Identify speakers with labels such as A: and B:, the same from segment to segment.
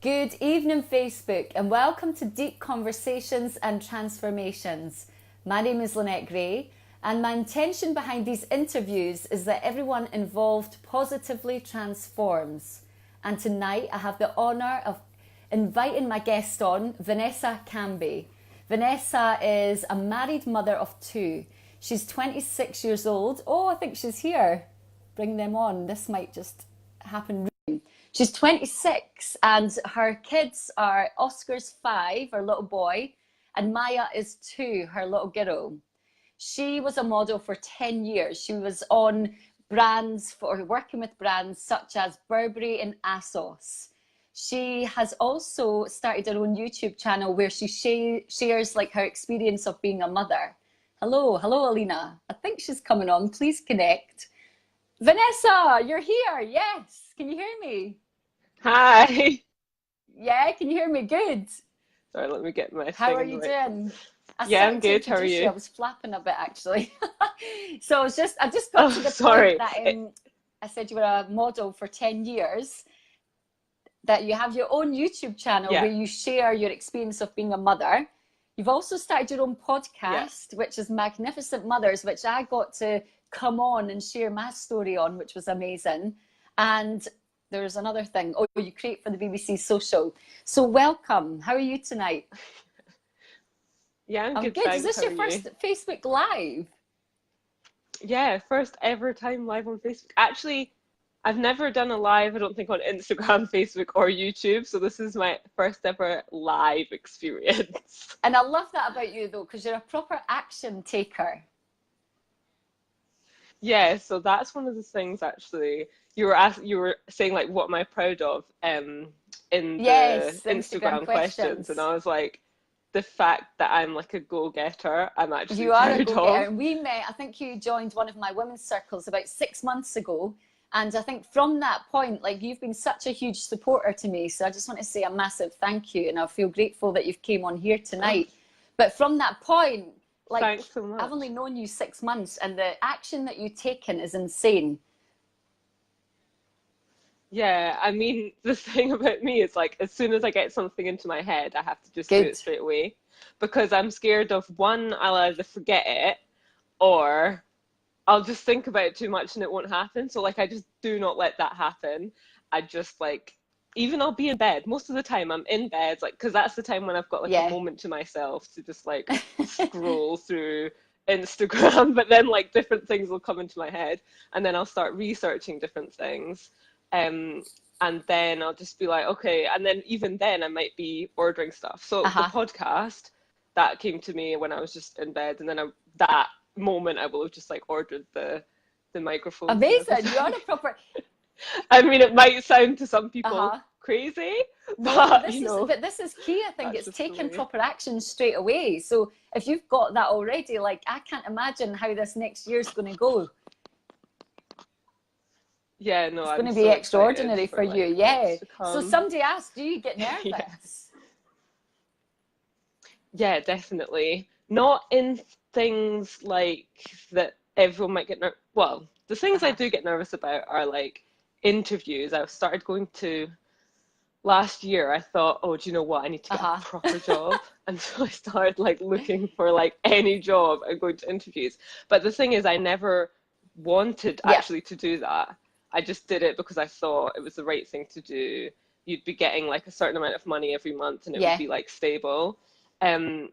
A: Good evening, Facebook, and welcome to Deep Conversations and Transformations. My name is Lynette Gray, and my intention behind these interviews is that everyone involved positively transforms. And tonight I have the honour of inviting my guest on, Vanessa Kanbi. Vanessa is a married mother of two. She's 26 years old. Oh, I think she's here. Bring them on. This might just happen. She's 26 and her kids are Oscar's 5, her little boy, and Maya is 2, her little girl. She was a model for 10 years. She was on brands for working with brands such as Burberry and ASOS. She has also started her own YouTube channel where she shares like her experience of being a mother. Hello, Alina. I think she's coming on. Please connect. Vanessa, you're here. Yes. Can you hear me?
B: Hi.
A: Yeah, can you hear me? Good.
B: Sorry, let me get my
A: How are
B: thing
A: you
B: right.
A: doing?
B: Yeah, I'm good. How are you?
A: I was flapping a bit actually. So I just got to the
B: sorry.
A: point that I said you were a model for 10 years, that you have your own YouTube channel where you share your experience of being a mother. You've also started your own podcast, which is Magnificent Mothers, which I got to come on and share my story on, which was amazing. And there's another thing. Oh, you create for the BBC Social. So welcome. How are you tonight?
B: Yeah, I'm good.
A: Good.
B: Thanks.
A: Is this your first Facebook Live?
B: Yeah, first ever time live on Facebook. Actually, I've never done a live, I don't think, on Instagram, Facebook, or YouTube. So this is my first ever live experience.
A: And I love that about you, though, because you're a proper action taker.
B: Yeah, so that's one of the things actually. You were saying like what am I proud of in the Instagram questions, and I was like, the fact that I'm like a go-getter, I'm actually
A: You are
B: proud
A: a go-getter.
B: of.
A: We met, I think you joined one of my women's circles about 6 months ago. And I think from that point, like you've been such a huge supporter to me. So I just want to say a massive thank you. And I feel grateful that you've came on here tonight. But from that point, like
B: Thanks so much.
A: I've only known you 6 months and the action that you've taken is insane.
B: Yeah, I mean, the thing about me is like, as soon as I get something into my head, I have to just do it straight away because I'm scared of one, I'll either forget it or I'll just think about it too much and it won't happen. So like, I just do not let that happen. I just like, even I'll be in bed. Most of the time I'm in bed, like, because that's the time when I've got like a moment to myself to just like scroll through Instagram, but then like different things will come into my head and then I'll start researching different things. And then I'll just be like, okay. And then even then I might be ordering stuff. So the podcast, that came to me when I was just in bed. And then that moment I will have just like ordered the microphone.
A: Amazing. You're on a proper...
B: I mean, it might sound to some people crazy, but
A: this is key. I think it's taking proper action straight away. So if you've got that already, like I can't imagine how this next year's going to go.
B: Yeah, no,
A: it's going to be extraordinary for you. Yeah. So somebody asked, do you get nervous?
B: Yeah, definitely. Not in things like that everyone might get nervous. Well, the things I do get nervous about are like interviews. I started going to last year. I thought, oh, do you know what? I need to get a proper job. And so I started like looking for like any job and going to interviews. But the thing is, I never wanted actually to do that. I just did it because I thought it was the right thing to do. You'd be getting like a certain amount of money every month and it would be like stable. But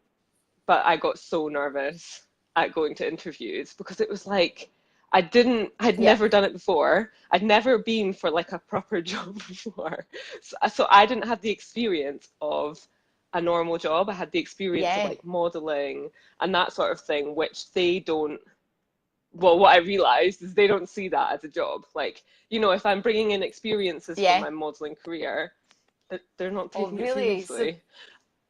B: I got so nervous at going to interviews because it was like, I'd never done it before. I'd never been for like a proper job before. So I didn't have the experience of a normal job. I had the experience of like modeling and that sort of thing, which they don't. Well, what I realized is they don't see that as a job. Like, you know, if I'm bringing in experiences from my modeling career, they're not taking it seriously.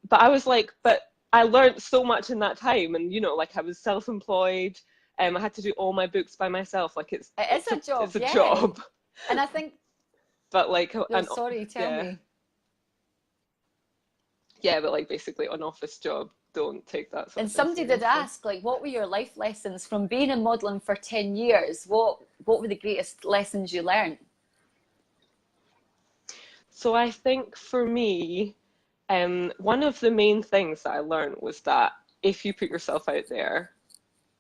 B: But I was like, but I learned so much in that time. And, you know, like I was self-employed. I had to do all my books by myself. Like it's
A: a job.
B: It's a job.
A: And I think.
B: But like.
A: Sorry, tell me.
B: Yeah, but like basically an office job. Don't take that.
A: And somebody did ask, like, what were your life lessons from being in modeling for 10 years? What were the greatest lessons you learned?
B: So I think for me, one of the main things that I learned was that if you put yourself out there,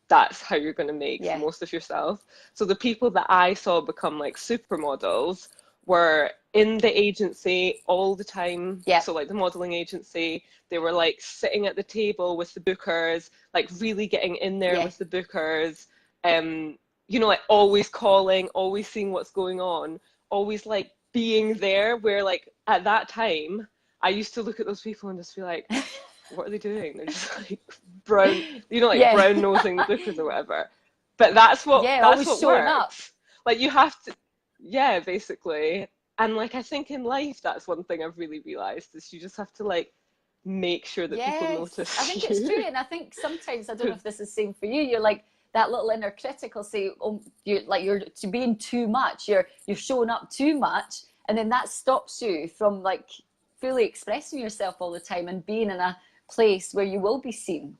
B: that's how you're going to make the
A: Yeah.
B: most of yourself. So the people that I saw become like supermodels were in the agency all the time.
A: Yeah.
B: So like the modeling agency, they were like sitting at the table with the bookers, like really getting in there
A: Yeah.
B: with the bookers, like always calling, always seeing what's going on, always like being there, where like at that time, I used to look at those people and just be like, what are they doing? They're just like brown, like
A: Yeah.
B: brown nosing the bookers or whatever. But that's what
A: Yeah,
B: that's
A: always
B: what
A: showing up.
B: works. Like you have to, yeah, basically. And like I think in life, that's one thing I've really realized is you just have to like make sure that people
A: Yes, I think
B: notice
A: it's true.
B: you.
A: And I think sometimes, I don't know if this is the same for you, you're like that little inner critic will say, oh, you're being too much, you're showing up too much. And then that stops you from like fully expressing yourself all the time and being in a place where you will be seen.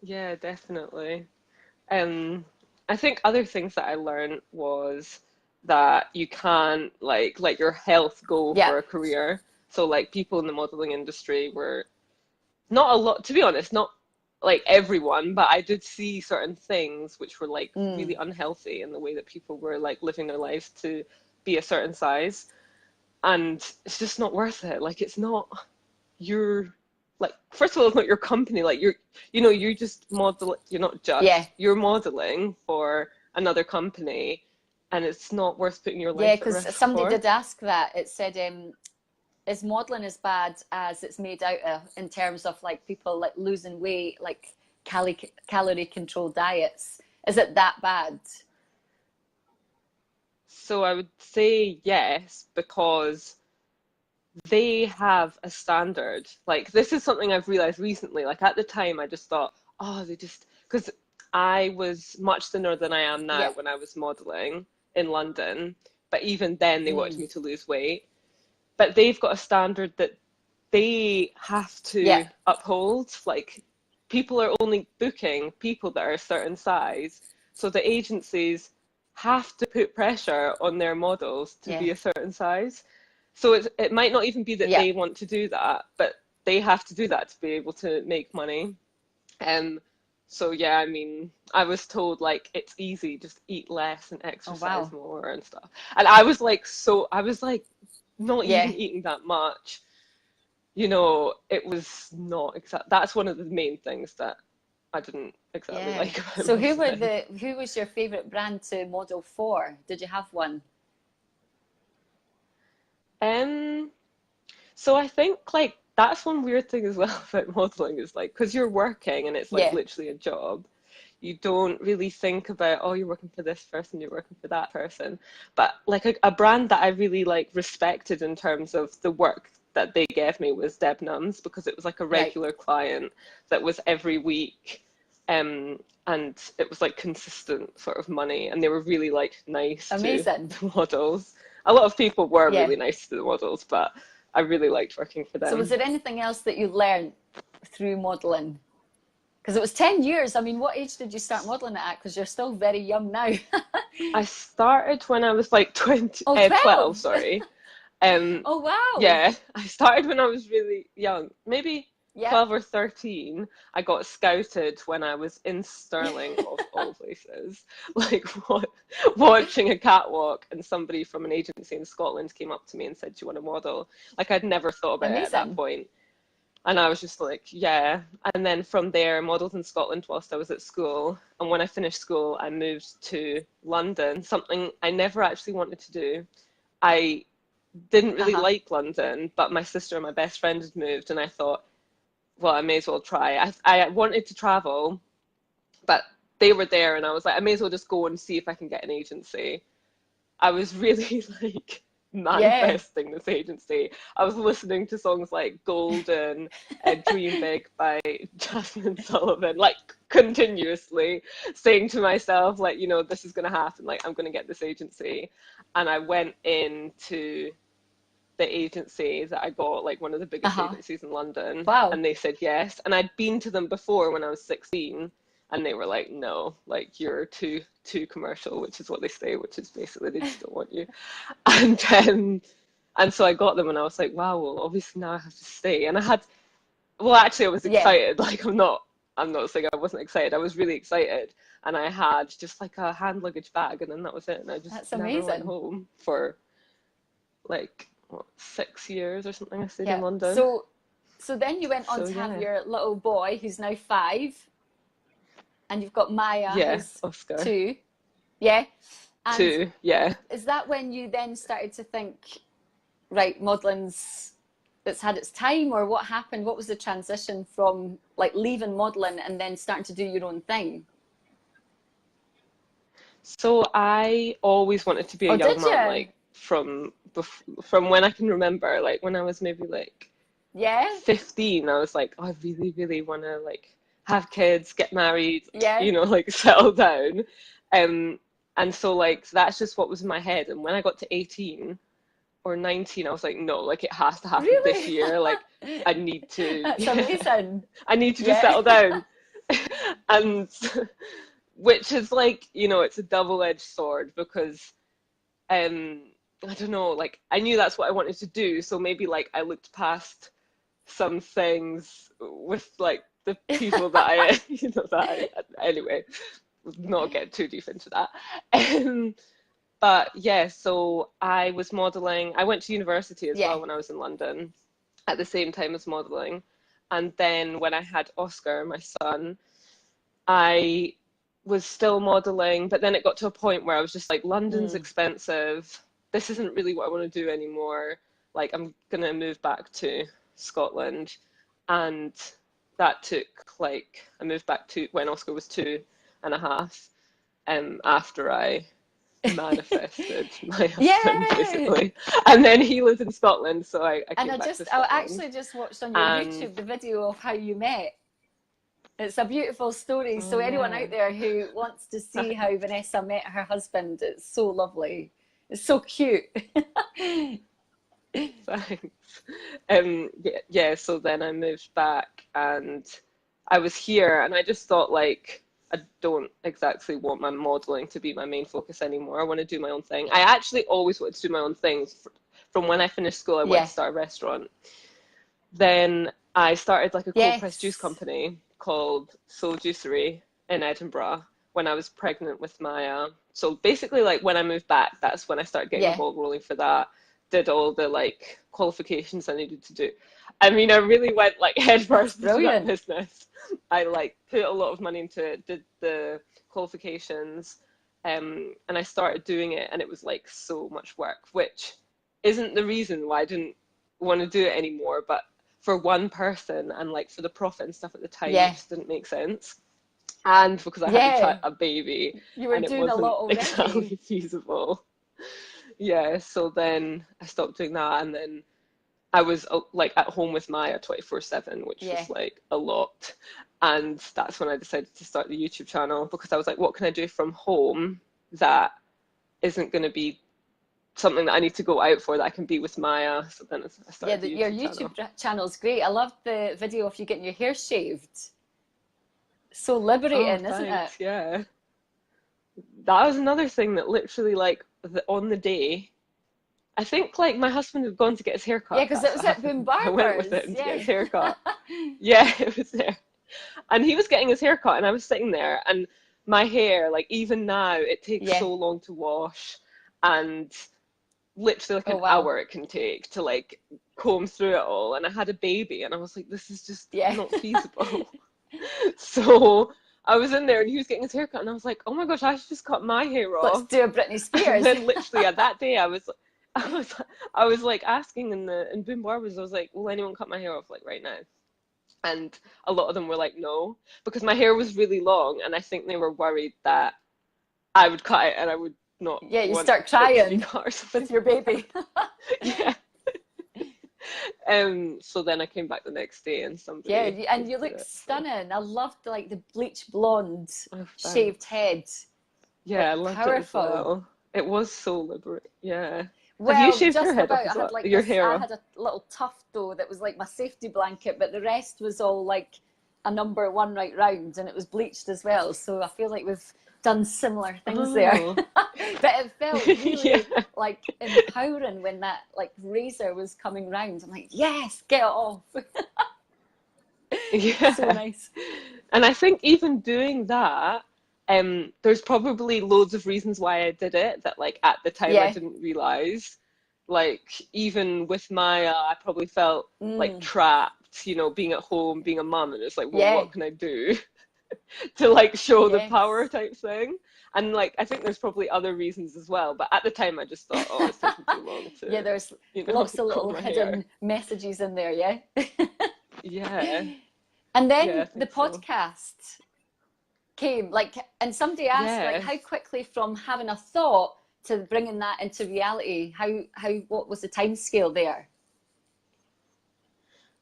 B: Yeah, definitely. I think other things that I learned was that you can't like let your health go
A: Yeah.
B: for a career. So like people in the modeling industry were not a lot, to be honest, not like everyone, but I did see certain things which were like
A: Mm.
B: really unhealthy in the way that people were like living their lives to be a certain size. And it's just not worth it. Like it's not your, like first of all, it's not your company. Like you're just model, you're not
A: Yeah.
B: just, you're modeling for another company, and it's not worth putting your
A: Yeah,
B: life at
A: because
B: risk
A: somebody
B: for.
A: did ask that. It said, is modeling as bad as it's made out of in terms of like people like losing weight, like calorie controlled diets? Is it that bad?
B: So I would say yes, because they have a standard. Like this is something I've realized recently. Like at the time, I just thought, oh, they just because I was much thinner than I am now
A: Yeah.
B: when I was modeling in London. But even then, they wanted
A: Mm.
B: me to lose weight. But they've got a standard that they have
A: Yeah.
B: to uphold. Like people are only booking people that are a certain size. So the agencies have to put pressure on their models to
A: Yeah.
B: be a certain size. So it might not even be that
A: Yeah.
B: they want to do that, but they have to do that to be able to make money. Um, so yeah, I mean, I was told like it's easy, just eat less and
A: Oh
B: exercise
A: wow.
B: more and stuff. And I was like not even
A: Yeah.
B: eating that much. It was not exact. That's one of the main things that I didn't exactly
A: Yeah.
B: like about
A: So
B: modeling.
A: who was your favorite brand to model for? Did you have one?
B: Um, so I think like that's one weird thing as well about modeling is like because you're working and it's like
A: Yeah.
B: literally a job. You don't really think about, oh, you're working for this person, you're working for that person. But like a brand that I really like respected in terms of the work that they gave me was Debenhams because it was like a
A: Right.
B: regular client that was every week. And it was like consistent sort of money, and they were really like nice to
A: Amazing.
B: the models. A lot of people were
A: Yeah.
B: really nice to the models, but I really liked working for
A: So was
B: them.
A: there anything else that you learned through modeling? Because it was 10 years. I mean, what age did you start modeling at? Because you're still very young now.
B: I started when I was like 20,
A: Oh,
B: 12,
A: 12.
B: sorry. Um,
A: Oh, wow.
B: yeah, I started when I was really young, maybe
A: Yeah.
B: 12 or 13. I got scouted when I was in Stirling, of all places, like watching a catwalk, and somebody from an agency in Scotland came up to me and said, "Do you want to model?" Like I'd never thought about it at that
A: Amazing.
B: point. And I was just like, yeah. And then from there, I modelled in Scotland whilst I was at school. And when I finished school, I moved to London, something I never actually wanted to do. I didn't really
A: Uh-huh.
B: like London, but my sister and my best friend had moved, and I thought, well, I may as well try. I wanted to travel, but they were there, and I was like, I may as well just go and see if I can get an agency. I was really like
A: Yeah.
B: manifesting this agency. I was listening to songs like Golden and Dream Big by Jasmine Sullivan, like continuously saying to myself, like, this is going to happen. Like, I'm going to get this agency. And I went into the agency that I got, like one of the biggest
A: Uh-huh.
B: agencies in London,
A: Wow.
B: and they said yes. And I'd been to them before when I was 16, and they were like, no, like you're too commercial, which is what they say, which is basically they just don't want you. And so I got them, and I was like, wow, well, obviously now I have to stay. And I had, well, actually, I was
A: Yeah.
B: excited. Like, I'm not saying I wasn't excited. I was really excited, and I had just like a hand luggage bag, and then that was it. And I just
A: That's
B: never went
A: amazing.
B: home for like what, 6 years or something. I stayed in
A: Yeah.
B: London.
A: So then you went on
B: So
A: to have
B: yeah,
A: your little boy who's now 5, and you've got Maya
B: yeah,
A: who's
B: Oscar
A: 2. Yeah. And
B: 2, yeah.
A: is that when you then started to think, right, modeling's it's had its time, or what happened? What was the transition from like leaving modeling and then starting to do your own thing?
B: So I always wanted to be a
A: Oh,
B: young
A: did
B: mum,
A: you?
B: like from when I can remember, like when I was maybe like
A: Yeah,
B: 15, I was like, oh, I really, really want to like have kids, get married,
A: yeah.
B: like settle down. Um, and so like that's just what was in my head. And when I got to 18 or 19, I was like, no, like it has to happen this
A: Really?
B: year. Like I need to,
A: That's
B: yeah,
A: amazing.
B: I need to just
A: Yeah.
B: settle down. And which is like, it's a double-edged sword because um I don't know, like I knew that's what I wanted to do, so maybe like I looked past some things with like the people that I anyway, not get too deep into that. But yeah, so I was modeling. I went to university as
A: Yeah.
B: well when I was in London at the same time as modeling. And then when I had Oscar, my son, I was still modeling, but then it got to a point where I was just like, London's
A: Mm.
B: expensive. This isn't really what I want to do anymore. Like, I'm gonna move back to Scotland. And that took like, I moved back to when Oscar was 2.5, after I manifested my husband
A: Yeah.
B: basically. And then he lives in Scotland, so I
A: And
B: came back to
A: I
B: Scotland.
A: actually just watched on your
B: And
A: YouTube the video of how you met. It's a beautiful story.
B: oh
A: So anyone
B: yeah.
A: out there who wants to see how Vanessa met her husband, it's so lovely. It's so cute.
B: Thanks. Yeah, so then I moved back and I was here and I just thought like I don't exactly want my modeling to be my main focus anymore. I want to do my own thing. I actually always wanted to do my own things. From when I finished school, I wanted
A: Yeah.
B: to start a restaurant. Then I started like a cold pressed juice
A: Yes.
B: company called Soul Juicery in Edinburgh when I was pregnant with Maya. So basically like when I moved back, that's when I started getting the
A: Yeah.
B: ball rolling for that. Did all the like qualifications I needed to do. I mean, I really went like
A: That's
B: headfirst into that
A: brilliant.
B: business. I like put a lot of money into it, did the qualifications, and I started doing it, and it was like so much work, which isn't the reason why I didn't want to do it anymore, but for one person and like for the profit and stuff at the time, it
A: Yeah.
B: just didn't make sense. And because I had
A: Yeah.
B: a baby
A: You were
B: and it
A: doing a
B: wasn't
A: lot already.
B: exactly feasible. Yeah, so then I stopped doing that, and then I was like at home with Maya 24/7, which
A: Yeah.
B: was like a lot. And that's when I decided to start the YouTube channel because I was like, what can I do from home that isn't going to be something that I need to go out for, that I can be with Maya? So then I
A: Yeah,
B: started the
A: your
B: YouTube channel.
A: YouTube channel's great. I loved the video of you getting your hair shaved. So
B: Oh,
A: liberating, isn't it?
B: thanks. Yeah. That was another thing that literally like on the day, I think like my husband had gone to get his hair
A: Yeah,
B: cut.
A: because it
B: That's
A: was
B: what
A: at Boom
B: happened. I went with
A: Barbers.
B: him to get
A: Yeah.
B: his hair cut. Yeah, it was there. And he was getting his hair cut and I was sitting there and my hair, like even now, it takes
A: Yeah.
B: so long to wash and literally like
A: Oh,
B: an
A: wow.
B: hour it can take to like comb through it all. And I had a baby and I was like, this is just
A: Yeah.
B: not feasible. So I was in there and he was getting his hair cut and I was like, oh my gosh, I should just cut my hair
A: Let's
B: off.
A: do a Britney
B: And
A: Spears.
B: then literally at that day I was I was like asking in Boom Barbers, I was like, will anyone cut my hair off like right now? And a lot of them were like, no, because my hair was really long and I think they were worried that I would cut it and I would not
A: Yeah, you
B: want
A: start
B: it to be
A: crying
B: cut or something.
A: with your baby.
B: Yeah. So then I came back the next day and
A: Yeah,
B: somebody
A: and
B: just
A: you
B: did
A: look
B: it. So,
A: stunning. I loved like the bleach blonde
B: oh,
A: shaved
B: thanks.
A: head.
B: Yeah, I
A: Like
B: loved it as
A: powerful.
B: well. It was so liberating. Yeah. Have you
A: Well,
B: shaved your
A: just
B: head off
A: about.
B: as
A: I had
B: well?
A: like
B: Your
A: this,
B: hair
A: I
B: off?
A: had a little tuft though that was like my safety blanket, but the rest was all like a number one right round, and it was bleached as well. So I feel like we've done similar things there.
B: Oh.
A: But it felt really
B: Yeah.
A: like empowering when that like razor was coming round. I'm like, yes, get it off.
B: Yeah.
A: So nice.
B: And I think even doing that, there's probably loads of reasons why I did it that like at the time I
A: Yeah.
B: didn't realize. Like even with Maya, I probably felt like
A: Mm.
B: trapped, you know, being at home, being a mum, and it's like, well,
A: Yeah.
B: what can I do to like show the power
A: Yes.
B: type thing? And like I think there's probably other reasons as well, but at the time I just thought, oh, it's taking too long
A: Yeah,
B: to,
A: there's
B: you know,
A: lots of
B: comb
A: little
B: my hair.
A: hidden messages in there, yeah.
B: Yeah,
A: And
B: yeah, I
A: then the
B: think so.
A: podcast came, like, and somebody asked, like,
B: Yeah.
A: how quickly from having a thought to bringing that into reality, what was the time scale there?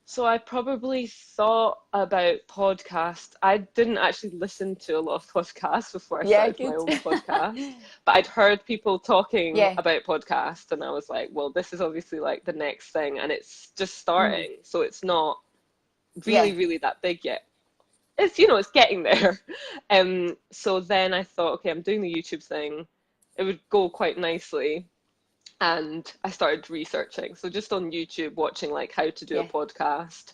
B: So I probably thought about podcast. I didn't actually listen to a lot of podcasts before I
A: Yeah,
B: started my
A: good.
B: own podcast, but I'd heard people talking
A: Yeah.
B: about podcasts, and I was like, well, this is obviously like the next thing, and it's just
A: Mm.
B: starting, so it's not
A: Yeah.
B: really, really that big yet. It's, you know, it's getting there. So then I thought, okay, I'm doing the YouTube thing. It would go quite nicely. And I started researching. So just on YouTube, watching like how to do a
A: Yeah.
B: podcast.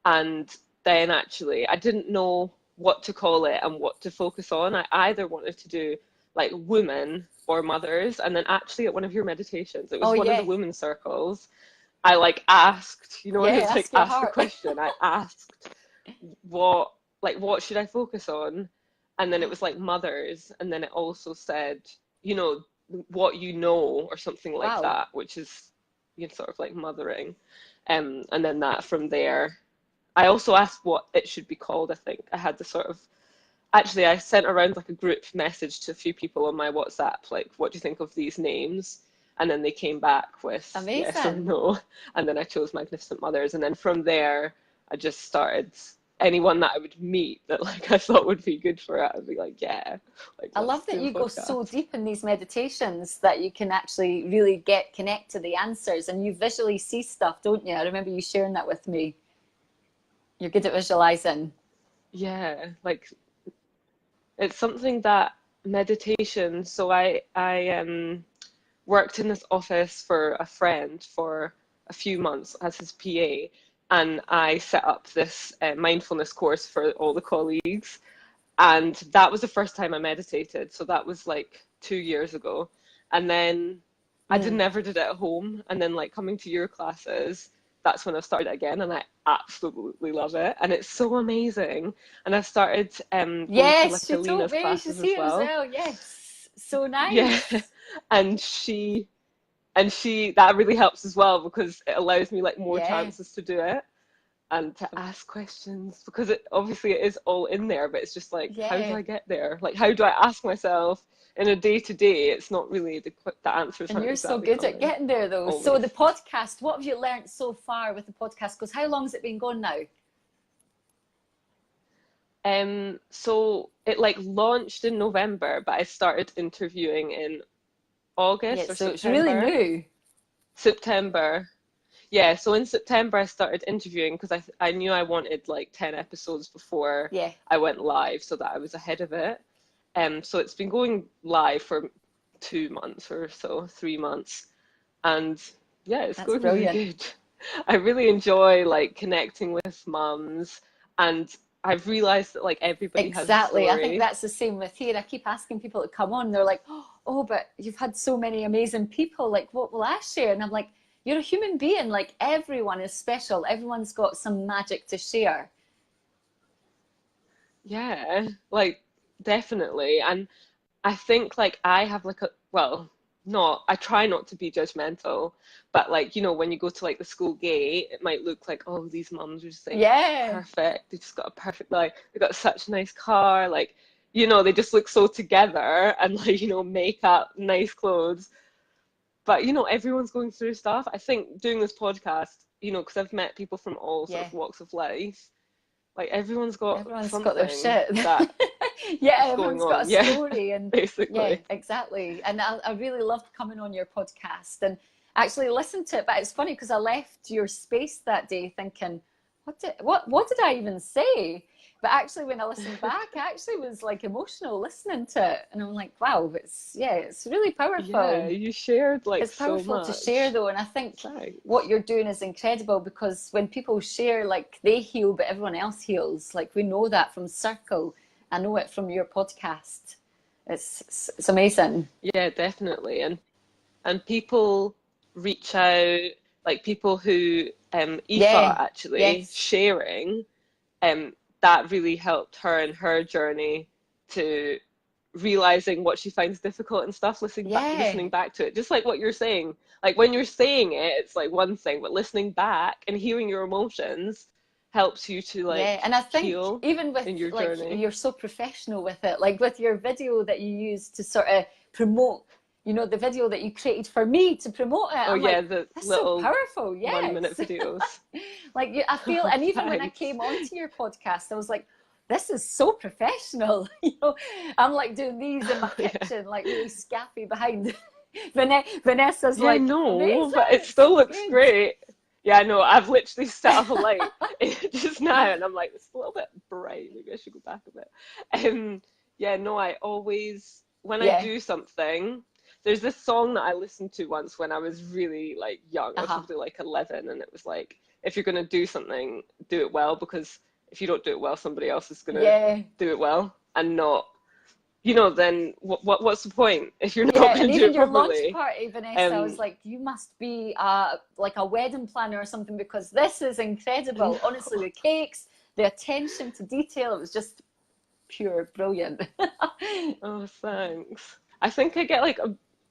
B: And then actually, I didn't know what to call it and what to focus on. I either wanted to do like women or mothers. And then actually at one of your meditations, it was
A: Oh,
B: one of the
A: yeah.
B: women's circles. I like asked, you know, when
A: Yeah,
B: it's like
A: ask your
B: ask a
A: heart.
B: question, I asked what what should I focus on? And then it was like mothers, and then it also said, you know, what you know or something like
A: Wow.
B: that, which is, you know, sort of like mothering. And then that from there. I also asked what it should be called, I think. I had the sort of actually I sent around like a group message to a few people on my WhatsApp, like, what do you think of these names? And then they came back with yes or
A: Amazing.
B: no. And then I chose Magnificent Mothers. And then from there, I just started anyone that I would meet that like I thought would be good for it. I'd be like, yeah, like
A: I
B: let's
A: love that
B: do a
A: you go so
B: podcast.
A: deep in these meditations that you can actually really connect to the answers, and you visually see stuff, don't you? I remember you sharing that with me. You're good at visualizing.
B: Yeah, like it's something that meditation. So I worked in this office for a friend for a few months as his PA, and I set up this mindfulness course for all the colleagues. And that was the first time I meditated. So that was like 2 years ago. And then I did
A: Mm.
B: never did it at home. And then like coming to your classes, that's when I've started it again, and I absolutely love it. And it's so amazing. And I've started going to
A: Yes,
B: like
A: she told
B: Alina's
A: me. She's
B: classes as
A: here as
B: well.
A: well. Yes. So
B: Yeah.
A: nice.
B: And she that really helps as well because it allows me like more
A: Yeah.
B: chances to do it and to ask questions because it obviously it is all in there, but it's just like, how do
A: Yeah.
B: I get there? Like, how do I ask myself in a day to day? It's not really the answers
A: And
B: aren't
A: you're so
B: exactly
A: good at
B: coming
A: getting there, though. So
B: always.
A: the podcast, what have you learned so far with the podcast? Because how long has it been going now?
B: So it like launched in November, but I started interviewing in
A: Yeah,
B: August or
A: so it's really
B: September.
A: new.
B: September. Yeah, so in September I started interviewing because I knew I wanted like 10 episodes before
A: Yeah,
B: I went live so that I was ahead of it. So it's been going live for 2 months or so, 3 months, and yeah, it's
A: that's
B: going really
A: brilliant.
B: good. I really enjoy like connecting with mums, and I've realized that like everybody has a
A: Exactly. I think
B: story.
A: that's the same with here. I keep asking people to come on. They're like, oh, but you've had so many amazing people. Like, what will I share? And I'm like, you're a human being. Like, everyone is special. Everyone's got some magic to share.
B: Yeah, like definitely. And I think like I have like a well, not I try not to be judgmental, but like you know when you go to like the school gate, it might look like oh these mums are just like
A: Yeah.
B: perfect. They just got a perfect like they got such a nice car, like you know they just look so together and like you know makeup, nice clothes. But you know everyone's going through stuff. I think doing this podcast, you know, because I've met people from all sort
A: Yeah.
B: of walks of life. Like everyone's got
A: Everyone's got their
B: something
A: shit.
B: that
A: Yeah,
B: is going
A: everyone's got a
B: on. Yeah,
A: story. And yeah,
B: basically.
A: exactly. And I really loved coming on your podcast and actually listened to it. But it's funny because I left your space that day thinking, what did I even say? But actually, when I listened back, I actually was like emotional listening to it. And I'm like, wow, it's really
B: Yeah,
A: powerful.
B: you shared like
A: It's
B: so
A: powerful to share
B: much.
A: though. And I think what
B: Thanks.
A: you're doing is incredible because when people share, like they heal, but everyone else heals. Like we know that from Circle. I know it from your podcast. It's amazing.
B: Yeah, definitely. And people reach out, like people who Aoife
A: Yeah.
B: actually
A: Yes.
B: sharing, that really helped her in her journey to realizing what she finds difficult and stuff,
A: Yeah.
B: listening back to it. Just like what you're saying. Like when you're saying it, it's like one thing, but listening back and hearing your emotions helps you to
A: Yeah,
B: like
A: and I think
B: heal
A: even with
B: in your
A: like
B: journey.
A: you're so professional with it, like with your video that you use to sort of promote, the video that you created for me to promote it,
B: Oh
A: I'm
B: yeah,
A: like,
B: the
A: that's so
B: little
A: powerful.
B: 1 minute
A: Yes.
B: videos.
A: Like I feel,
B: Oh,
A: and even when I
B: thanks.
A: came onto your podcast, I was like, this is so professional. I'm like doing these in my
B: Yeah.
A: kitchen, like really scaffy behind. Vanessa's
B: Yeah,
A: like,
B: no, but
A: amazing,
B: it
A: it's
B: still
A: so
B: looks
A: good.
B: great. Yeah, no, I've literally set up a light just now, and I'm like, it's a little bit bright. Maybe I should go back a bit. Yeah, no, I always, when I
A: Yeah.
B: do something, there's this song that I listened to once when I was really like young. I was
A: Uh-huh.
B: probably like 11, and it was like, if you're gonna do something, do it well, because if you don't do it well, somebody else is gonna
A: Yeah.
B: do it well, and not, then what's the point if you're not
A: Yeah,
B: gonna
A: and
B: do
A: even
B: it
A: your launch
B: properly?
A: party, Vanessa, I was
B: Um,
A: like, you must be like a wedding planner or something because this is incredible. Honestly, the cakes, the attention to detail, it was just pure brilliant.
B: Oh, thanks. I think I get like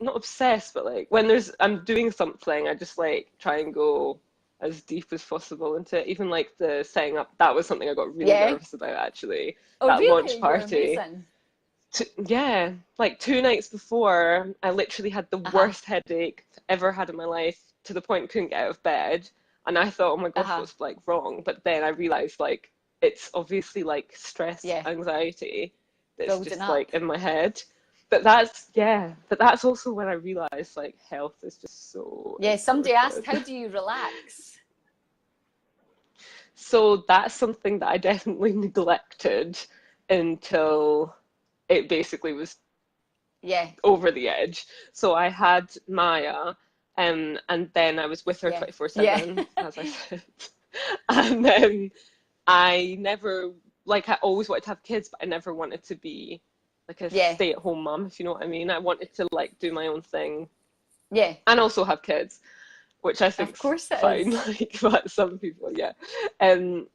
B: not obsessed, but like when I'm doing something, I just like try and go as deep as possible into it. Even like the setting up, that was something I got really
A: Yeah.
B: nervous about actually.
A: Oh,
B: That launch
A: really? You're
B: party.
A: amazing.
B: Yeah, like 2 nights before, I literally had the
A: Uh-huh.
B: worst headache I've ever had in my life to the point I couldn't get out of bed. And I thought, oh my gosh,
A: Uh-huh.
B: what's like wrong? But then I realized like it's obviously like stress,
A: Yeah.
B: anxiety that's
A: Building
B: just like
A: up.
B: in my head. But that's also when I realized like health is just so
A: Yeah, somebody asked,
B: important.
A: how do you relax?
B: So that's something that I definitely neglected until it basically was
A: Yeah.
B: over the edge. So I had Maya, and then I was with her
A: Yeah. Yeah.
B: 24/7, as I said. And I never, like, I always wanted to have kids, but I never wanted to be like a
A: Yeah.
B: stay-at-home mom, if you know what I mean. I wanted to like do my own thing
A: Yeah.
B: and also have kids, which I
A: Of
B: think's
A: course it
B: fine.
A: is.
B: Like, but some people, yeah. Um,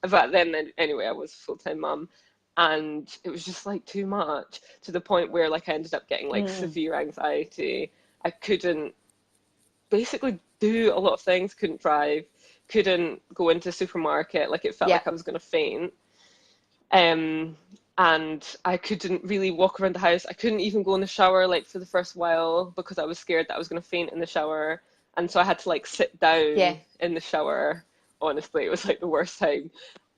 B: but then anyway, I was a full-time mom, and it was just like too much to the point where like I ended up getting like
A: Mm.
B: severe anxiety. I couldn't basically do a lot of things, couldn't drive, couldn't go into a supermarket, like it felt
A: Yeah.
B: like I was gonna faint. Um, and I couldn't really walk around the house. I couldn't even go in the shower like for the first while because I was scared that I was gonna faint in the shower. And so I had to like sit
A: Yeah.
B: down in the shower. Honestly, it was like the worst time.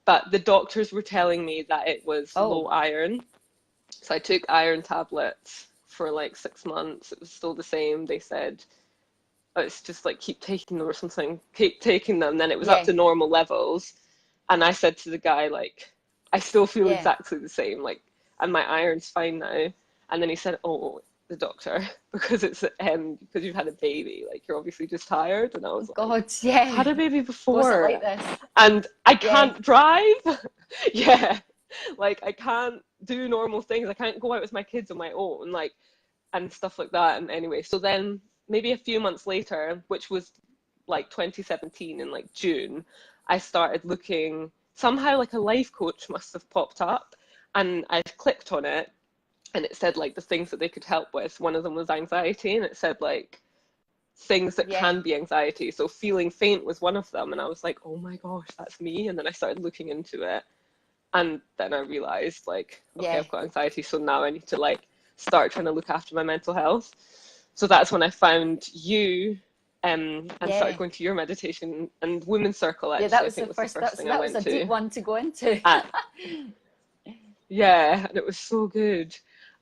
B: But the doctors were telling me that it was low
A: Oh,
B: iron. So I took iron tablets for like 6 months. It was still the same. They said, oh, it's just like keep taking them or something. Keep taking them. Then it was up
A: yeah.
B: to normal levels. And I said to the guy, like, I still feel
A: Yeah.
B: exactly the same. Like, and my iron's fine now. And then he said, oh, the doctor, because you've had a baby, like you're obviously just tired. And I
A: Oh
B: was like,
A: God,
B: I've had
A: yeah.
B: a baby
A: Was it
B: before
A: like this?
B: and I
A: Yeah.
B: can't drive. Yeah. Like I can't do normal things. I can't go out with my kids on my own, like, and stuff like that. And anyway, so then maybe a few months later, which was like 2017 in like June, I started looking, somehow like a life coach must have popped up, and I clicked on it, and it said like the things that they could help with. One of them was anxiety, and it said like things that
A: Yeah.
B: can be anxiety. So feeling faint was one of them, and I was like, oh my gosh, that's me. And then I started looking into it, and then I realized like, okay,
A: Yeah.
B: I've got anxiety, so now I need to like start trying to look after my mental health. So that's when I found you, and started
A: Yeah.
B: going to your meditation and women's circle.
A: Yeah, that
B: Actually, I
A: was the
B: think was the
A: first
B: first
A: that
B: thing I
A: that was
B: went
A: a deep
B: to.
A: one to go into.
B: Uh, yeah, and it was so good.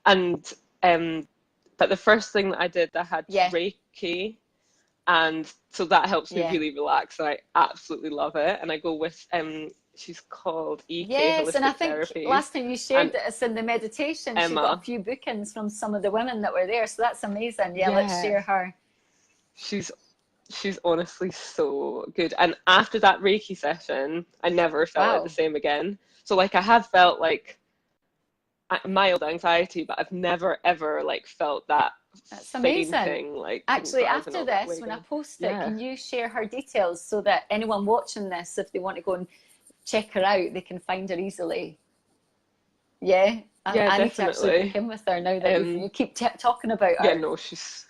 B: And but the first thing that I did, I had
A: Yeah.
B: Reiki, and so that helps me
A: Yeah.
B: really relax. And I absolutely love it. And I go with she's called EK
A: Yes, and I
B: Holistic
A: think
B: Therapies.
A: last time you
B: And
A: shared us in the meditation, she got a
B: Emma,
A: few bookings from some of the women that were there. So that's amazing. Yeah, let's
B: yeah,
A: share her.
B: she's she's honestly so good. And after that Reiki session, I never felt like the
A: Wow,
B: same again. So like I have felt like mild anxiety, but I've never ever like felt that
A: that's amazing.
B: fainting, like couldn't
A: Actually,
B: get out of
A: after
B: it that
A: this,
B: way
A: when I
B: again.
A: post it,
B: Yeah,
A: can you share her details so that anyone watching this, if they want to go and check her out, they can find her easily? Yeah,
B: yeah,
A: I need to actually book
B: definitely.
A: in with her now that
B: Um,
A: you keep talking about
B: yeah,
A: her.
B: no, she's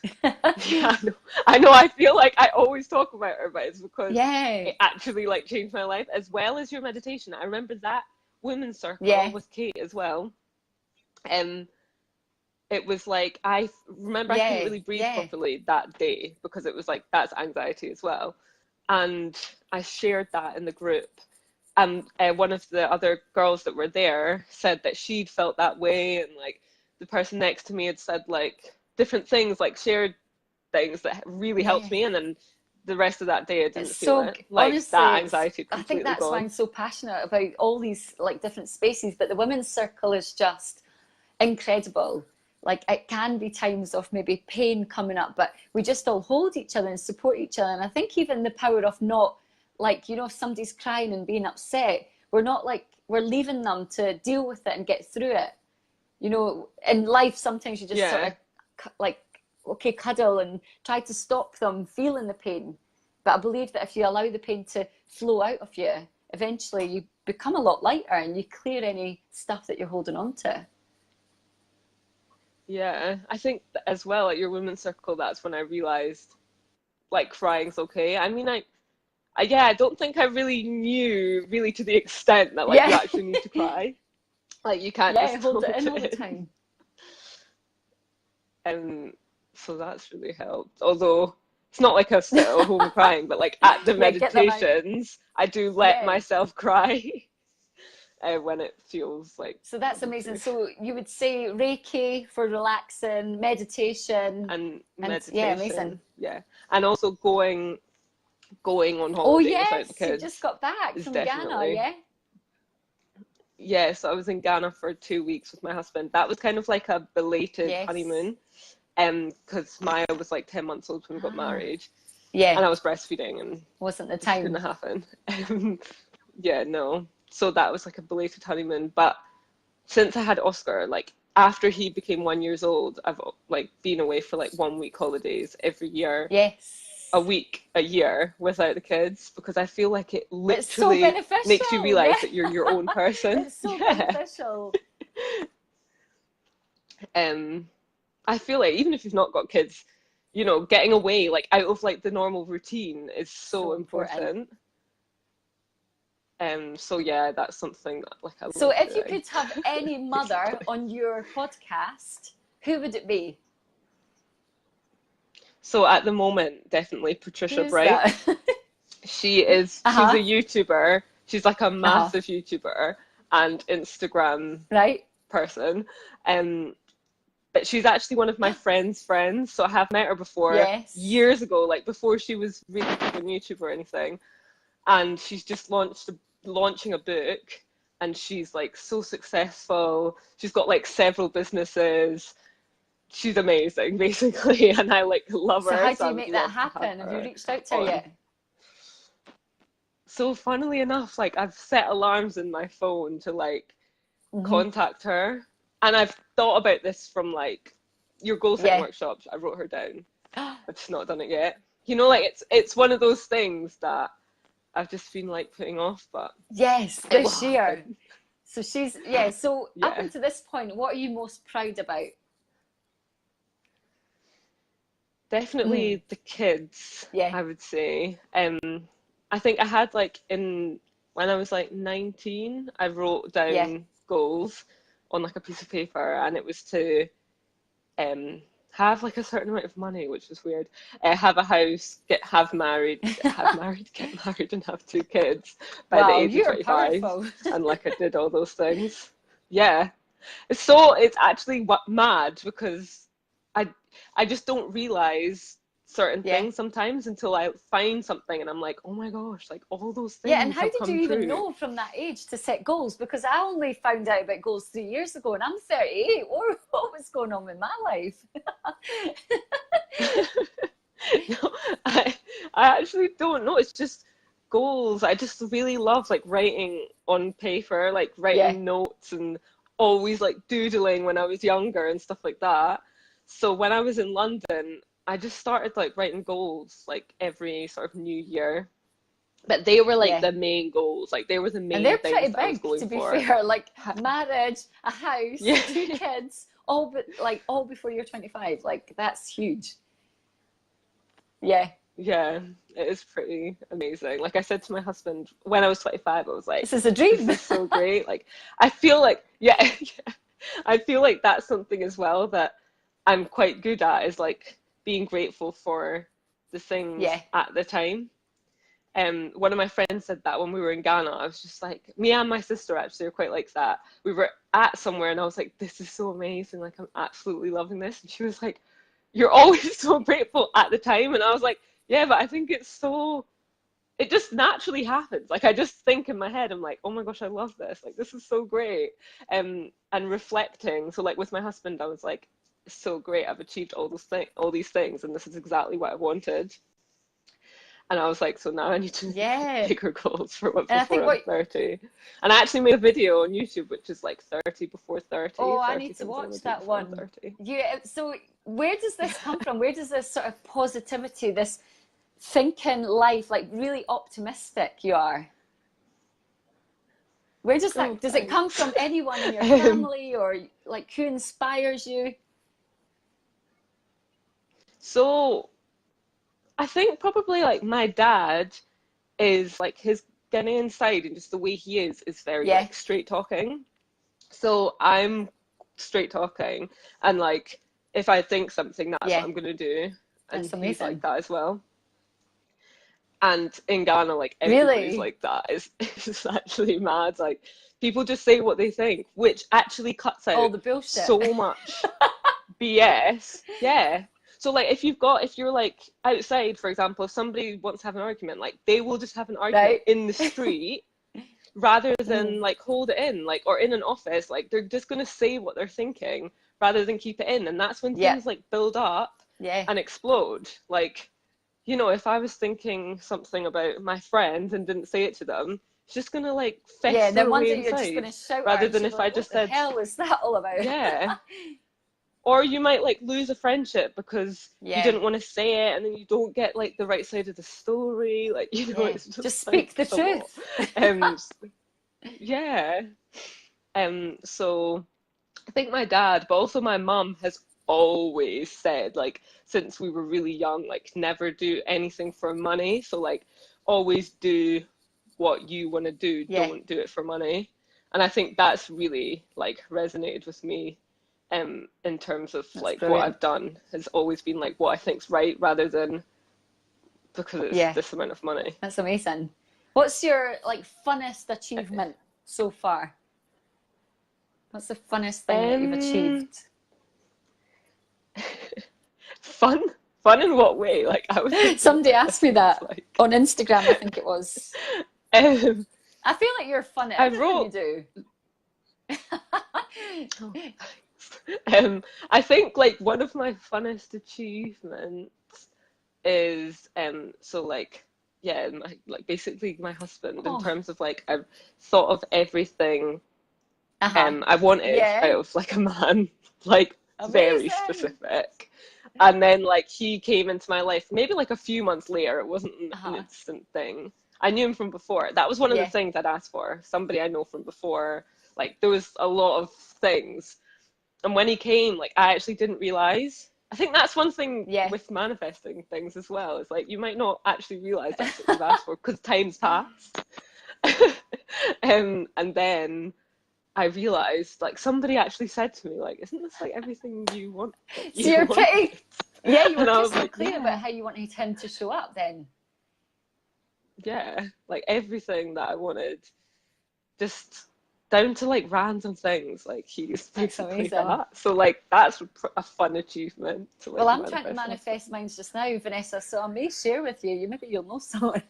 B: yeah, I know. I know. I feel like I always talk about her, but it's because
A: Yeah,
B: it actually like changed my life as well as your meditation. I remember that women's circle
A: yeah,
B: with Kate as well. Um, it was like remember I couldn't
A: yeah,
B: really breathe
A: yeah,
B: properly that day because it was like that's anxiety as well, and I shared that in the group. And one of the other girls that were there said that she'd felt that way, and like the person next to me had said like different things, like shared things that really helped
A: yeah.
B: me, and then the rest of that day I
A: It's
B: didn't feel
A: so
B: it. Like
A: honestly,
B: that
A: it's.
B: anxiety had
A: I think
B: completely
A: that's why
B: gone.
A: I'm so passionate about all these like different spaces. But the women's circle is just incredible. Like it can be times of maybe pain coming up, but we just all hold each other and support each other. And I think even the power of not like, if somebody's crying and being upset, we're not like we're leaving them to deal with it and get through it. In life sometimes you just sort of
B: Yeah,
A: like, okay, cuddle and try to stop them feeling the pain. But I believe that if you allow the pain to flow out of you, eventually you become a lot lighter and you clear any stuff that you're holding on to.
B: yeah. I think as well at your women's circle, that's when I realized like crying's okay. I mean, yeah, I don't think I really knew really to the extent that like you
A: Yeah,
B: actually need to cry. Like you can't
A: yeah,
B: just
A: hold it
B: hold
A: in all the
B: it in.
A: time.
B: And so that's really helped. Although it's not like I sit at home crying, but like at the
A: Yeah, get them out.
B: meditations, I do let
A: Yeah.
B: myself cry when it feels like
A: So that's
B: needed
A: amazing.
B: to.
A: So you would say Reiki for relaxing, meditation,
B: And
A: and yeah, amazing.
B: meditation, yeah. And also going on
A: Oh
B: holiday without the
A: yes, you just
B: kids
A: got back
B: is
A: from Ghana,
B: definitely.
A: yeah?
B: Yeah, so I was in Ghana for 2 weeks with my husband. That was kind of like a belated
A: Yes.
B: honeymoon, because Maya was like 10 months old when we got
A: Ah,
B: married,
A: yeah,
B: and I was breastfeeding, and
A: wasn't the
B: just couldn't
A: time.
B: happen. Yeah, no. So that was like a belated honeymoon. But since I had Oscar, like after he became 1 year old, I've like been away for like 1 week holidays every year, a
A: Yes.
B: week, a year without the kids, because I feel like it
A: It's so
B: literally makes you
A: beneficial, yeah.
B: realize that you're your own person.
A: It's so
B: Yeah.
A: beneficial.
B: Um, I feel like even if you've not got kids, getting away like out of like the normal routine is so
A: So important.
B: important. So yeah, that's something that like I
A: So
B: love
A: if you
B: doing,
A: could have any mother
B: basically.
A: on your podcast, who would it be?
B: So at the moment, definitely Patricia
A: Who's
B: Bright.
A: that?
B: She's a
A: Uh-huh.
B: YouTuber. She's like a
A: Uh-huh.
B: massive YouTuber and Instagram
A: Right?
B: person. Um, but she's actually one of my friend's friends. So I have met her before
A: Yes.
B: years ago, like before she was really big on YouTube or anything. And she's just launching a book, and she's like so successful. She's got like several businesses. She's amazing, basically, and I like love
A: So
B: her.
A: how do
B: So I
A: you
B: would
A: make that
B: love to have
A: happen? Have you
B: her
A: reached out to her
B: on.
A: yet?
B: So funnily enough, like I've set alarms in my phone to like
A: Hmm.
B: contact her, and I've thought about this from like your goal setting
A: Yeah.
B: workshops. I wrote her down. I've just not done it yet. Like it's one of those things that I've just been like putting off, but
A: Yes,
B: it will
A: this year.
B: happen.
A: So yeah. So up
B: Yeah,
A: until this point, what are you most proud about? Mm,
B: definitely the kids,
A: yeah,
B: I would say. I think I had like when I was like 19, I wrote
A: yeah.
B: down goals on like a piece of paper, and it was to um have like a certain amount of money, which is weird. Have a house, get married, and have 2 kids by the
A: Wow,
B: age of
A: you're
B: 25.
A: powerful.
B: And like I did all those things. Yeah, it's actually mad because I I just don't realize certain things sometimes until I find something and I'm like, oh my gosh, like all those
A: Yeah, and
B: things
A: how
B: have
A: did you
B: come
A: even
B: true.
A: know from that age to set goals? Because I only found out about goals 3 years ago, and I'm 38. What was going on with my life?
B: No, I actually don't know. It's just goals. I just really love like writing on paper, like
A: Yeah,
B: writing notes and always like doodling when I was younger and stuff like that. So when I was in London, I just started like writing goals like every sort of new year. But they were like
A: yeah.
B: the main goals, like they were the
A: And
B: main
A: they're pretty
B: things that I was
A: big,
B: going
A: to be
B: for.
A: fair. Like marriage, a house,
B: Yeah.
A: 2 kids, all but like all before you're 25. Like that's huge. Yeah,
B: Yeah, it is pretty amazing. Like I said to my husband when I was 25, I was
A: this
B: like,
A: is a
B: this
A: dream.
B: is so great. Like I feel like, yeah, yeah, I feel like that's something as well that I'm quite good at is like being grateful for the things
A: Yeah.
B: at the time. One of my friends said that when we were in Ghana, I was just like, me and my sister actually are quite like that. We were at somewhere and I was like, this is so amazing. Like I'm absolutely loving this. And she was like, you're always so grateful at the time. And I was like, yeah, but I think it's so, it just naturally happens. Like I just think in my head, I'm like, oh my gosh, I love this. Like this is so great. And reflecting. So like with my husband, I was like, it's so great. I've achieved all these things, and this is exactly what I wanted. And I was like, so now I need to make
A: Yeah.
B: bigger goals for what
A: And I
B: before
A: think
B: I'm
A: what,
B: 30. And I actually made a video on YouTube, which is like 30 before 30,
A: oh, I
B: 30
A: need to
B: things I want
A: watch
B: to do
A: that
B: before I'm
A: one.
B: 30.
A: So where does this come from? Where does this sort of positivity, this thinking life, like really optimistic you are? Where
B: Oh,
A: does it come
B: thanks.
A: from anyone in your
B: Um,
A: family or like who inspires you?
B: so I think probably like my dad is like his Ghanaian side and just the way he is very
A: Yeah,
B: like straight talking. So I'm straight talking and like if I think something, that's what
A: yeah,
B: I'm gonna do. And
A: that's
B: he's like
A: amazing.
B: that as well. And in Ghana, like everybody's
A: Really?
B: like that. It's actually mad. Like people just say what they think, which actually cuts
A: All
B: out
A: the bullshit.
B: so much BS. Yeah. So like if you're like outside, for example, if somebody wants to have an argument, like they will just have an argument
A: Right?
B: in the street rather
A: Mm,
B: than like hold it in, like or in an office, like they're just gonna say what they're thinking rather than keep it in. And that's when
A: yeah,
B: things like build up
A: yeah.
B: and explode. Like if I was thinking something about my friend and didn't say it to them, it's just gonna like
A: Yeah, and
B: fester
A: then one
B: away
A: day you're just going
B: inside
A: to shout
B: rather
A: at
B: than
A: you
B: if I
A: like, what
B: just
A: the
B: said,
A: hell is that all about?
B: yeah. Or you might like lose a friendship because you
A: Yeah,
B: didn't want to say it and then you don't get like the right side of the story. Like,
A: yeah.
B: it's
A: Just
B: just
A: speak
B: like
A: the
B: a lot.
A: truth.
B: Um, yeah. So I think my dad, but also my mum has always said, like, since we were really young, like, never do anything for money. So, like, always do what you want to do,
A: Yeah,
B: don't do it for money. And I think that's really, like, resonated with me in terms of,
A: that's
B: like, what
A: brilliant.
B: I've done has always been, like, what I think's right rather than because it's
A: Yeah,
B: this amount of money.
A: that's amazing. What's your like funnest achievement so far? What's the funnest thing that you've
B: Um,
A: achieved?
B: fun? Fun in what way? Like, I was thinking
A: Somebody
B: about
A: asked me
B: this,
A: that
B: like,
A: on Instagram, I think it was.
B: um,
A: I feel like you're fun at
B: I
A: everything you
B: wrote.
A: do.
B: Oh, thanks. I think like one of my funnest achievements is so like yeah, like basically my husband in
A: Oh,
B: terms of like I've thought of everything
A: uh-huh.
B: I wanted out
A: Yeah,
B: of like a man, like very
A: amazing.
B: specific. And then like he came into my life maybe like a few months later. It wasn't an
A: Uh-huh.
B: instant thing. I knew him from before. That was one of the
A: Yeah,
B: things I'd asked for. Somebody I know from before. Like there was a lot of things. And when he came, like I actually didn't realize. I think that's one thing
A: yeah.
B: with manifesting things as well. Is like you might not actually realize that's what you've asked for because time's passed. And then I realized, like somebody actually said to me, like, "Isn't this like everything you want? Like
A: So
B: you
A: you're
B: wanted?"
A: pretty, yeah, you were
B: And I was
A: crystal
B: like,
A: clear about
B: "Yeah,
A: how you wanted him to show up then.
B: yeah, like everything that I wanted, just down to like random things. Like he's
A: That's
B: basically
A: amazing.
B: that. So like that's a fun achievement to
A: Well,
B: like
A: I'm trying to
B: manifest.
A: manifest mine just now, Vanessa, so I may share with you. Maybe you'll know someone.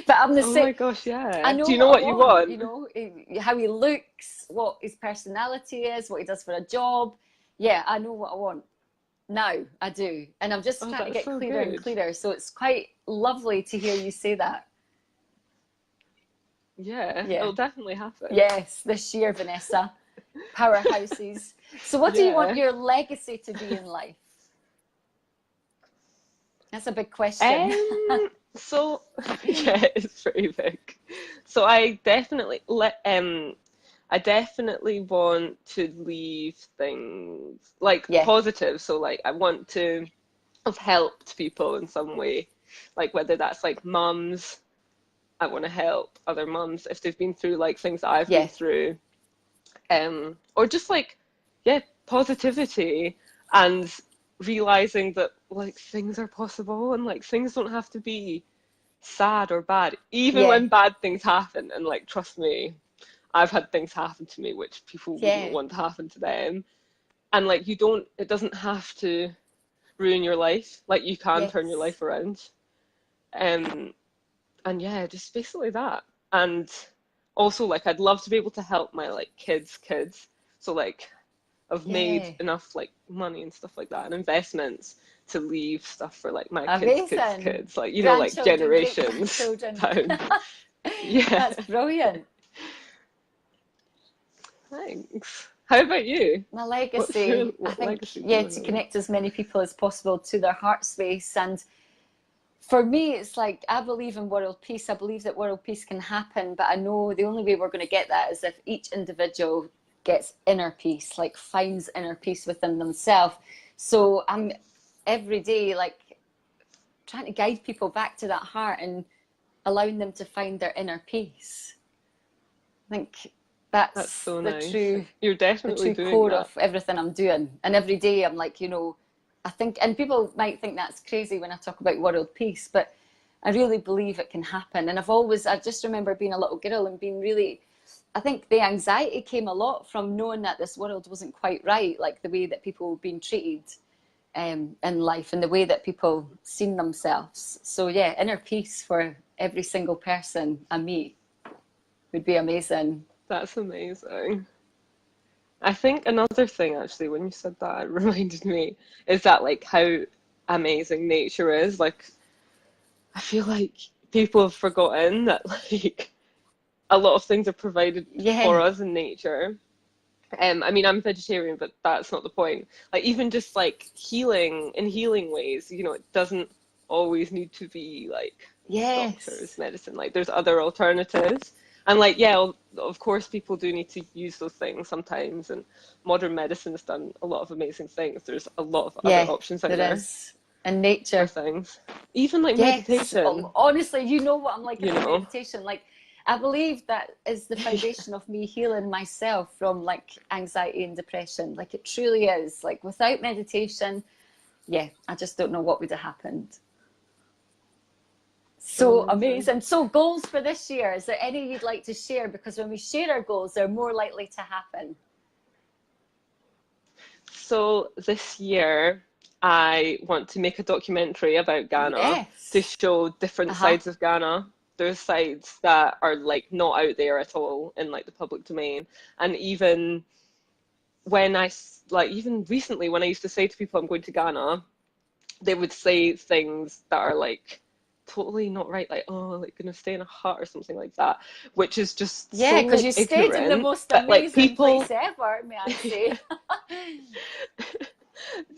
A: But I'm the
B: Oh
A: same.
B: my gosh,
A: I
B: yeah.
A: know
B: Do you know
A: what I
B: what you
A: want, you
B: want?
A: know, how he looks, what his personality is, what he does for a job. Yeah, I know what I want. Now I do. And I'm just
B: Oh,
A: trying to
B: that's
A: get
B: so
A: clearer and
B: good.
A: clearer. So it's quite lovely to hear you say that.
B: Yeah,
A: Yeah.
B: it'll definitely happen.
A: Yes, this year, Vanessa. Powerhouses. So what do you want
B: Yeah.
A: your legacy to be in life? That's a big question.
B: So yeah, it's pretty big. So I definitely want to leave things like
A: Yeah.
B: positive. So like I want to have helped people in some way. Like whether that's like mums, I want to help other mums if they've been through like things that I've been
A: Yeah.
B: through. Or just like, yeah, positivity and realizing that like things are possible and like things don't have to be sad or bad, even
A: Yeah.
B: when bad things happen. And like, trust me, I've had things happen to me which people wouldn't
A: Yeah.
B: want to happen to them. And like, it doesn't have to ruin your life. Like, you can turn your
A: Yes.
B: life around. Um, and yeah, just basically that. And also, like, I'd love to be able to help my like kids. So like, I've made
A: Yeah.
B: enough like money and stuff like that and investments to leave stuff for like my
A: Amazing.
B: kids, like like
A: Grandchildren, great
B: generations
A: grandchildren.
B: down. Yeah,
A: That's brilliant.
B: thanks. How about you?
A: My legacy, I
B: What
A: think,
B: legacy do you
A: yeah,
B: want
A: to
B: to leave?
A: connect as many people as possible to their heart space. And for me, it's like I believe in world peace. I believe that world peace can happen, but I know the only way we're going to get that is if each individual gets inner peace, like finds inner peace within themselves. So I'm every day like trying to guide people back to that heart and allowing them to find their inner peace. I think
B: That's
A: that's
B: so
A: the
B: nice.
A: true
B: You're
A: the
B: definitely
A: true
B: doing
A: core
B: that.
A: of everything I'm doing. And every day I'm like, I think, and people might think that's crazy when I talk about world peace, but I really believe it can happen. And I just remember being a little girl and being really, I think the anxiety came a lot from knowing that this world wasn't quite right, like the way that people were being treated in life and the way that people seen themselves. So yeah, inner peace for every single person I meet would be amazing.
B: That's amazing. I think another thing actually, when you said that, it reminded me is that like how amazing nature is. Like, I feel like people have forgotten that like a lot of things are provided for
A: Yeah,
B: us in nature. I mean, I'm vegetarian, but that's not the point. Like, even just like healing in healing ways, it doesn't always need to be like doctors,
A: yes.
B: medicine. Like, there's other alternatives. And like, yeah, of course, people do need to use those things sometimes. And modern medicine has done a lot of amazing things. There's a lot of other
A: Yeah,
B: options out
A: there
B: there
A: is. And
B: for
A: nature.
B: things. Even like
A: Yes.
B: meditation,
A: Honestly, you know what I'm like
B: you
A: about
B: know.
A: meditation. Like, I believe that is the foundation of me healing myself from like anxiety and depression. Like, it truly is. Like, without meditation, yeah, I just don't know what would have happened. So
B: Amazing.
A: amazing. So, goals for this year, is there any you'd like to share? Because when we share our goals, they're more likely to happen.
B: So this year, I want to make a documentary about Ghana to
A: Yes.
B: show different
A: Uh-huh.
B: sides of Ghana. There's sides that are like not out there at all in like the public domain. And even like even recently when I used to say to people I'm going to Ghana, they would say things that are like totally not right, like, oh, like gonna stay in a hut or something like that, which is just so
A: Yeah, because you
B: like
A: stayed in the
B: ignorant.
A: most
B: But like
A: amazing place
B: people
A: ever, may I say.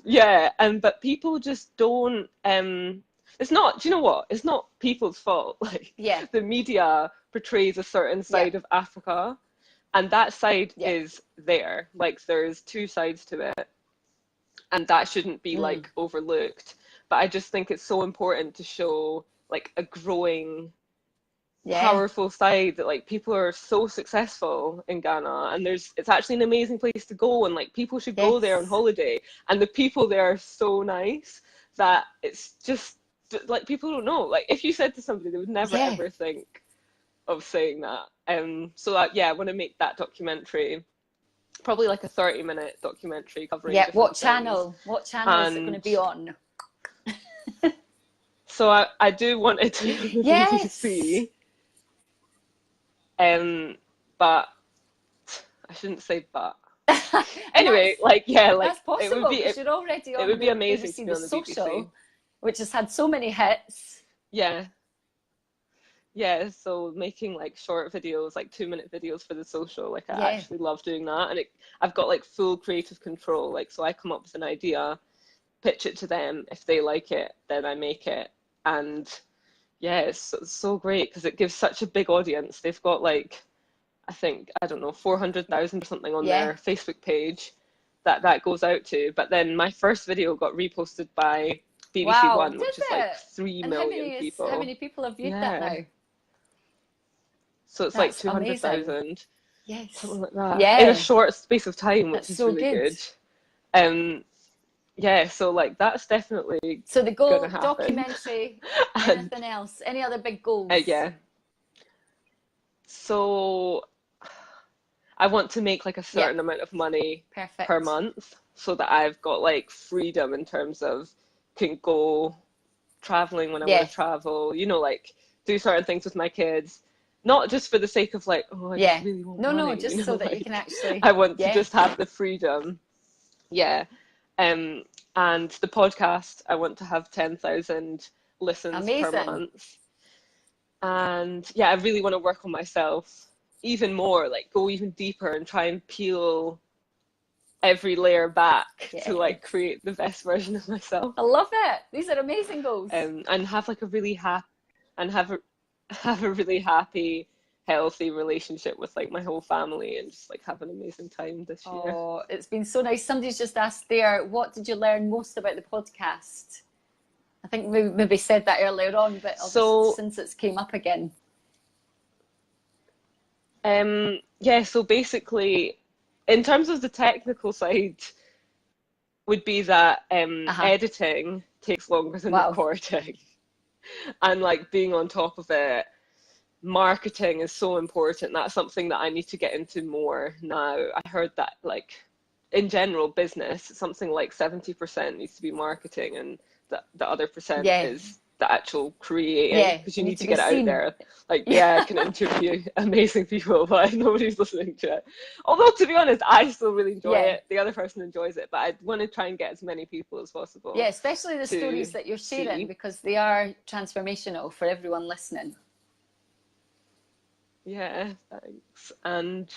B: Yeah, but people just don't it's not, do you know what? It's not people's fault. Like
A: Yeah,
B: the media portrays a certain
A: yeah,
B: side of Africa and that side
A: yeah.
B: is there. Like there's two sides to it and that shouldn't be
A: Mm,
B: like overlooked. But I just think it's so important to show like a growing
A: yeah,
B: powerful side that like people are so successful in Ghana and it's actually an amazing place to go and like people should go there on
A: yes,
B: holiday and the people there are so nice that it's just like people don't know, like if you said to somebody they would never
A: yeah.
B: ever think of saying that. So that, yeah, I want to make that documentary, probably like a 30-minute documentary covering
A: Yeah,
B: different
A: what
B: things.
A: channel? What channel is it going to
B: And
A: be on?
B: so I do want it to be
A: Yes.
B: BBC, but I shouldn't say but.
A: And
B: Anyway, like, yeah, like
A: that's possible because you're already
B: it
A: on
B: would be
A: the
B: amazing to
A: BBC
B: be
A: The
B: on the BBC.
A: Social, which has had so many hits.
B: Yeah. Yeah, so making like short videos, like 2-minute videos for the social, like I
A: Yeah,
B: actually love doing that. And I've got like full creative control. Like, so I come up with an idea, pitch it to them. If they like it, then I make it. And yeah, it's so great because it gives such a big audience. They've got like, I think, I don't know, 400,000 or something on
A: yeah.
B: their Facebook page that goes out to. But then my first video got reposted by BBC
A: Wow,
B: One,
A: did
B: which is like
A: it?
B: 3
A: And how
B: million
A: many how
B: people.
A: many people have viewed that
B: Yeah.
A: now?
B: So it's like
A: That's amazing.
B: 200,000,
A: Yes.
B: something like that, in a
A: Yeah,
B: short space of time, which
A: that's
B: is
A: so
B: really
A: good.
B: good. Um, yeah, so like that's definitely
A: So the
B: gonna
A: goal,
B: happen.
A: documentary,
B: And
A: anything else? Any other big goals?
B: yeah, so I want to make like a
A: Yep,
B: certain amount of money per
A: perfect.
B: month so that I've got like freedom in terms of can go traveling when I want
A: Yeah,
B: to travel, like do certain things with my kids, not just for the sake of like, oh, I just
A: yeah.
B: really want
A: No, no,
B: money,
A: just so that you can
B: like
A: actually,
B: I want to
A: yeah,
B: just have the freedom. Yeah. Um, and the podcast, I want to have 10,000 listens per
A: amazing.
B: month. And yeah, I really want to work on myself even more, like go even deeper and try and peel every layer back to
A: Yeah,
B: like create the best version of myself.
A: I love it. These are amazing goals.
B: And have like a really happy and have a really happy, healthy relationship with like my whole family and just like have an amazing time this year.
A: Oh, it's been so nice. Somebody's just asked there, what did you learn most about the podcast? I think we maybe said that earlier on, but I'll just,
B: So
A: since it's came up again.
B: yeah, so basically in terms of the technical side would be that
A: Uh-huh.
B: editing takes longer than
A: Wow.
B: recording. And like being on top of it, marketing is so important. That's something that I need to get into more now. I heard that like in general business, something like 70% needs to be marketing and the other percent
A: Yeah.
B: is the actual creating
A: Yeah.
B: because
A: You
B: you
A: need
B: need
A: to
B: to
A: be
B: get it out
A: seen.
B: there. Like, yeah, I
A: Yeah.
B: can interview amazing people, but nobody's listening to it. Although, to be honest, I still really enjoy
A: Yeah.
B: it. The other person enjoys it, but I want to try and get as many people as
A: Yeah,
B: possible
A: especially the stories
B: to
A: that you're sharing
B: see.
A: because they are transformational for everyone listening.
B: Yeah, thanks. And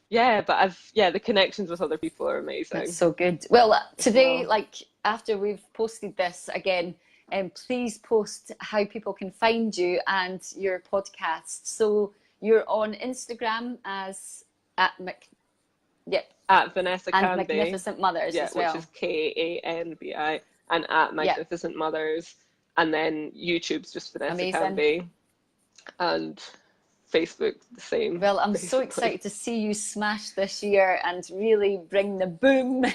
B: yeah, but the connections with other people are
A: That's
B: amazing
A: so good. Well,
B: as
A: today,
B: well.
A: like after we've posted this again, please post how people can find you and your podcast. So you're on Instagram as at yep,
B: At Vanessa
A: and
B: Kanbi,
A: Magnificent Mothers
B: yeah,
A: as
B: which is
A: well.
B: Kanbi, and at
A: Yep,
B: Magnificent Mothers, and then YouTube's just Vanessa
A: amazing.
B: Kanbi, and Facebook the same,
A: Well, I'm so
B: basically.
A: excited to see you smash this year and really bring the boom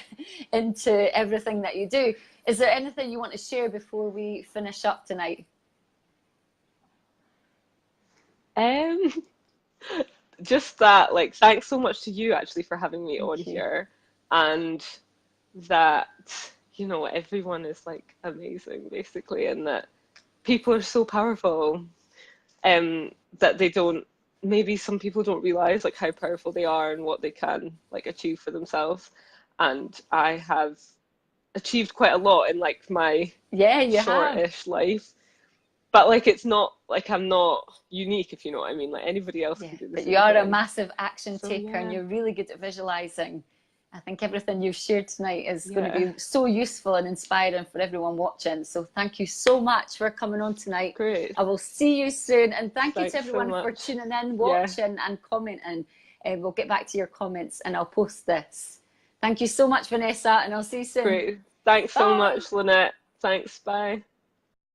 A: into everything that you do. Is there anything you want to share before we finish up tonight?
B: Um, just that, like, thanks so much to you actually for having me on
A: Thank you.
B: here, and that, everyone is like amazing, basically, and that people are so powerful, that they don't, maybe some people don't realize like how powerful they are and what they can like achieve for themselves. And I have achieved quite a lot in like my
A: Yeah, you have.
B: shortish life. But like it's not like I'm not unique, if you know what I mean. Like anybody else
A: Yeah,
B: can do the
A: but you
B: same
A: are a
B: thing.
A: massive action
B: So
A: taker and
B: yeah,
A: you're really good at visualizing. I think everything you've shared tonight is going to
B: yeah,
A: be so useful and inspiring for everyone watching. So thank you so much for coming on tonight.
B: great.
A: I will see you soon. And thank you to
B: Thanks so
A: everyone for
B: much.
A: tuning in,
B: Yeah,
A: watching and commenting. And we'll get back to your comments and I'll post this. Thank you so much, Vanessa, and I'll see you soon.
B: great. Thanks so
A: Bye.
B: much, Lynette. Thanks. Bye.